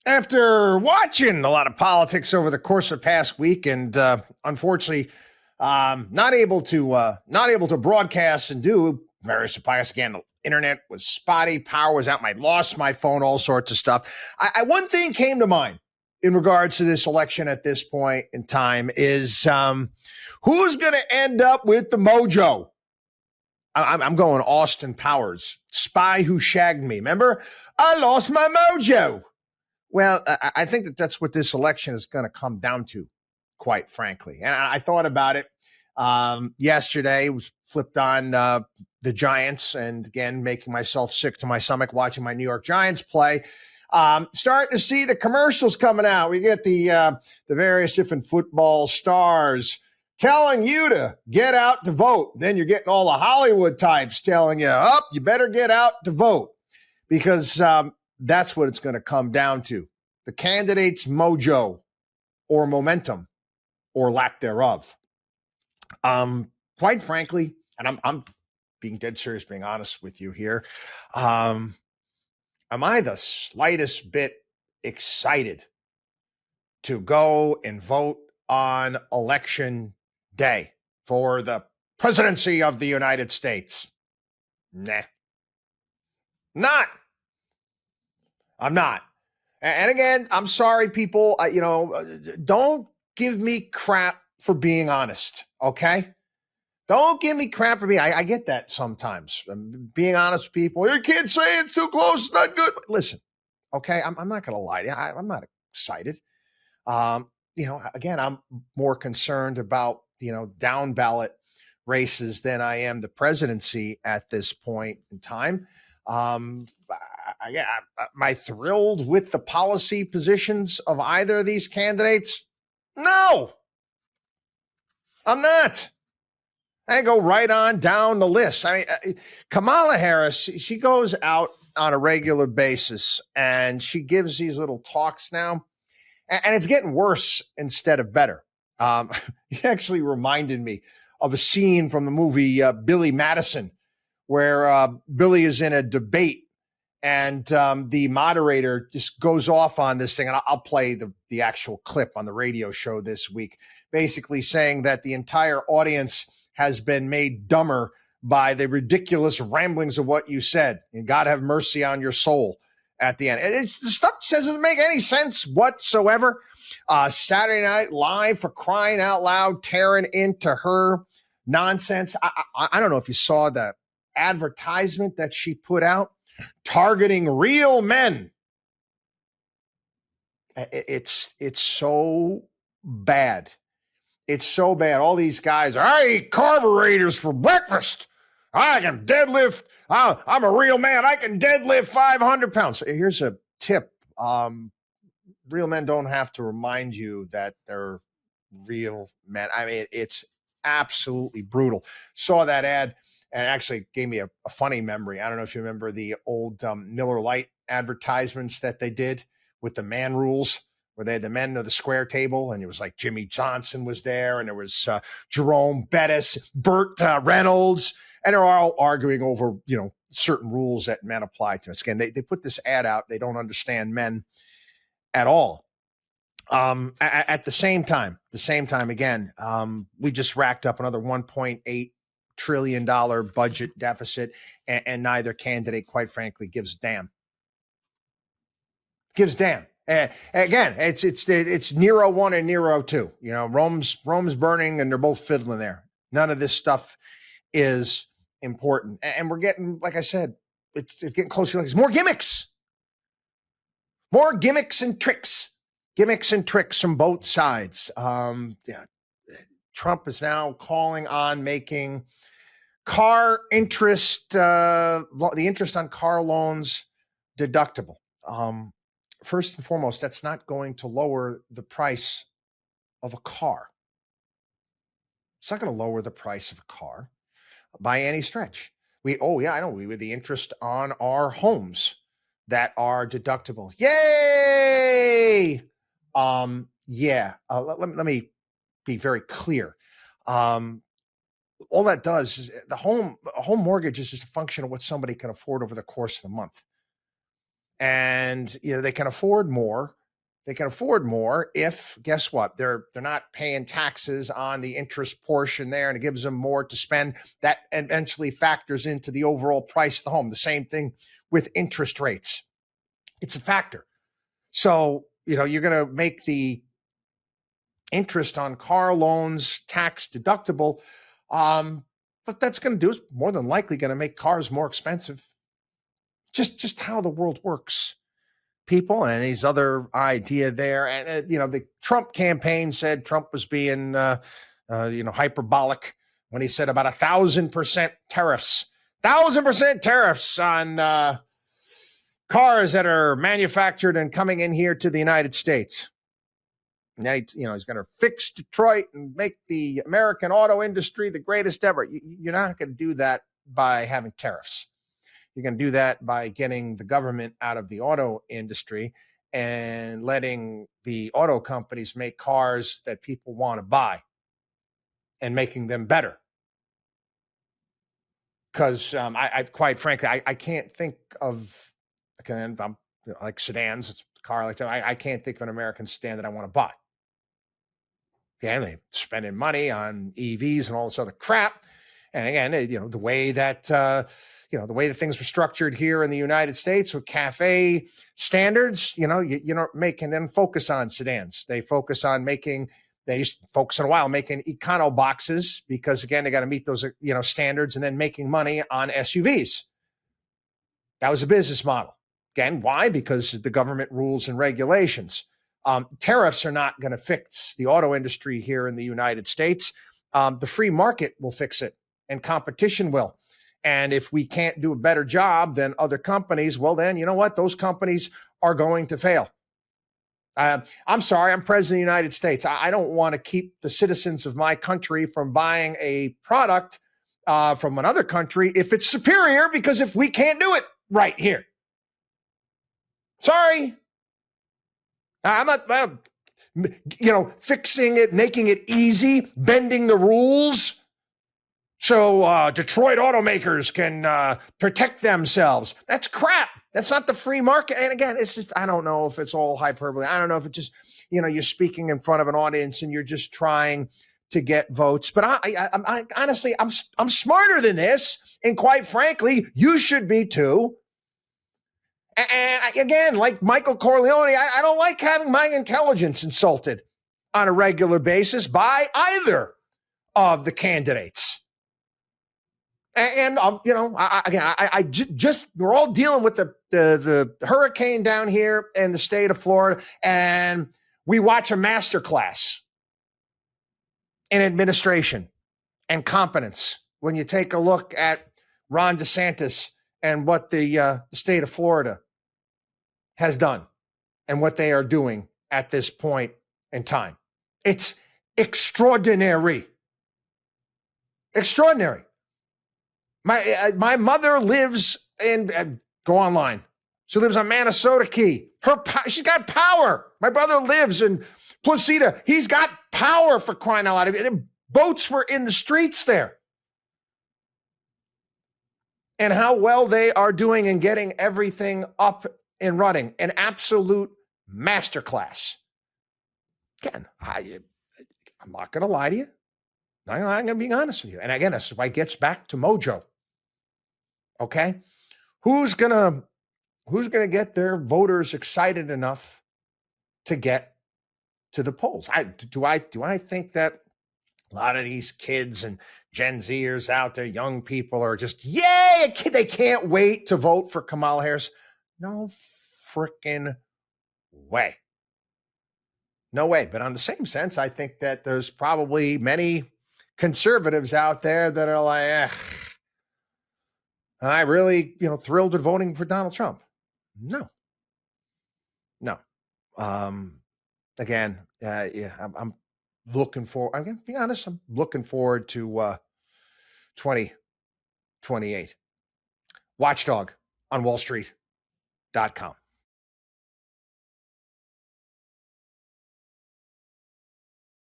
After watching a lot of politics over the course of the past week, and unfortunately, not able to broadcast and do various podcasts again. The internet was spotty, power was out, I lost my phone, all sorts of stuff. One thing came to mind in regards to this election at this point in time is who's going to end up with the mojo? I'm going Austin Powers, Spy Who Shagged Me. Remember, I lost my mojo. Well, I think that's what this election is going to come down to, quite frankly. And I thought about it yesterday, was flipped on the Giants, and again, making myself sick to my stomach watching my New York Giants play. Starting to see the commercials coming out. We get the various different football stars telling you to get out to vote. Then you're getting all the Hollywood types telling you, you better get out to vote, because that's what it's going to come down to. The candidate's mojo or momentum or lack thereof. Quite frankly, and I'm being dead serious, being honest with you here, am I the slightest bit excited to go and vote on election day for the presidency of the United States? Nah. Not. I'm not. And again, I'm sorry, people. Don't give me crap for being honest, okay? Don't give me crap for being. I get that sometimes. Being honest with people. You can't say it's too close. It's not good. Listen, okay? I'm not going to lie to you. I'm not excited. Again, I'm more concerned about, down ballot races than I am the presidency at this point in time. Am I thrilled with the policy positions of either of these candidates? No, I'm not. I go right on down the list. Kamala Harris, she goes out on a regular basis and she gives these little talks now, and it's getting worse instead of better. It actually reminded me of a scene from the movie Billy Madison, where Billy is in a debate and the moderator just goes off on this thing. And I'll play the actual clip on the radio show this week, basically saying that the entire audience has been made dumber by the ridiculous ramblings of what you said. And God have mercy on your soul at the end. The stuff doesn't make any sense whatsoever. Saturday Night Live, for crying out loud, tearing into her nonsense. I don't know if you saw the advertisement that she put out targeting real men. It's so bad. It's so bad. All these guys, I eat carburetors for breakfast. I can deadlift. I'm a real man. I can deadlift 500 pounds. Here's a tip. Real men don't have to remind you that they're real men. It's absolutely brutal. Saw that ad and it actually gave me a funny memory. I don't know if you remember the old Miller Lite advertisements that they did with the man rules, where they had the men of the square table, and it was like Jimmy Johnson was there, and there was Jerome Bettis, Burt Reynolds, and they're all arguing over, certain rules that men apply to us. Again, they put this ad out. They don't understand men at all. At the same time, again, we just racked up another $1.8 trillion budget deficit, and neither candidate, quite frankly, gives a damn. Again, it's Nero 1 and Nero 2. Rome's burning, and they're both fiddling there. None of this stuff is important, and we're getting, like I said, it's getting closer. Like it's more gimmicks and tricks from both sides. Trump is now calling on making car interest, the interest on car loans, deductible. First and foremost, that's not going to lower the price of a car. It's not going to lower the price of a car by any stretch. We with the interest on our homes that are deductible. Yay! Let me be very clear. All that does is a home mortgage is just a function of what somebody can afford over the course of the month. and they can afford more. They can afford more if, guess what, they're not paying taxes on the interest portion there, and it gives them more to spend. That eventually factors into the overall price of the home. The same thing with interest rates. It's a factor. So, you're going to make the interest on car loans tax deductible. What that's going to do is more than likely going to make cars more expensive. Just how the world works, people. And his other idea there, and the Trump campaign said Trump was being hyperbolic when he said about 1,000% tariffs, 1,000% tariffs on cars that are manufactured and coming in here to the United States. Now, he's going to fix Detroit and make the American auto industry the greatest ever. You're not going to do that by having tariffs. You're going to do that by getting the government out of the auto industry and letting the auto companies make cars that people want to buy and making them better. Because I quite frankly, I can't think of, again, I'm like sedans. It's a car like that. I can't think of an American sedan that I want to buy. Again, they're spending money on EVs and all this other crap. And again, the way that the way that things were structured here in the United States with CAFE standards, you don't make and then focus on sedans. They focus on making. They used to focus on a while making econo boxes because again they got to meet those standards, and then making money on SUVs. That was a business model. Again, why? Because the government rules and regulations. Tariffs are not going to fix the auto industry here in the United States. The free market will fix it, and competition will. And if we can't do a better job than other companies, well, then, you know what? Those companies are going to fail. I'm sorry, I'm president of the United States. I don't want to keep the citizens of my country from buying a product from another country if it's superior, because if we can't do it right here. Sorry. I'm not, fixing it, making it easy, bending the rules so Detroit automakers can protect themselves. That's crap. That's not the free market. And again, it's just, I don't know if it's all hyperbole. I don't know if it's just, you're speaking in front of an audience and you're just trying to get votes. But I honestly, I'm smarter than this. And quite frankly, you should be too. And again, like Michael Corleone, I don't like having my intelligence insulted on a regular basis by either of the candidates. And we're all dealing with the hurricane down here in the state of Florida, and we watch a masterclass in administration and competence when you take a look at Ron DeSantis and what the state of Florida has done and what they are doing at this point in time. It's extraordinary. Extraordinary. My mother lives in, go online. She lives on Minnesota Key. She's got power. My brother lives in Placida. He's got power, for crying out loud. Boats were in the streets there. And how well they are doing in getting everything up and running. An absolute masterclass. Again, I'm not going to lie to you. I'm going to be honest with you. And again, that's why it gets back to mojo. Okay? Who's going to get their voters excited enough to get to the polls? Do I think that a lot of these kids and Gen Zers out there, young people, are just, yay, they can't wait to vote for Kamala Harris? No freaking way. No way. But on the same sense, I think that there's probably many conservatives out there that are like, I really, thrilled with voting for Donald Trump. No. Again, I'm looking forward. I'm going to be honest. I'm looking forward to 2028. WatchDog on wallstreet.com.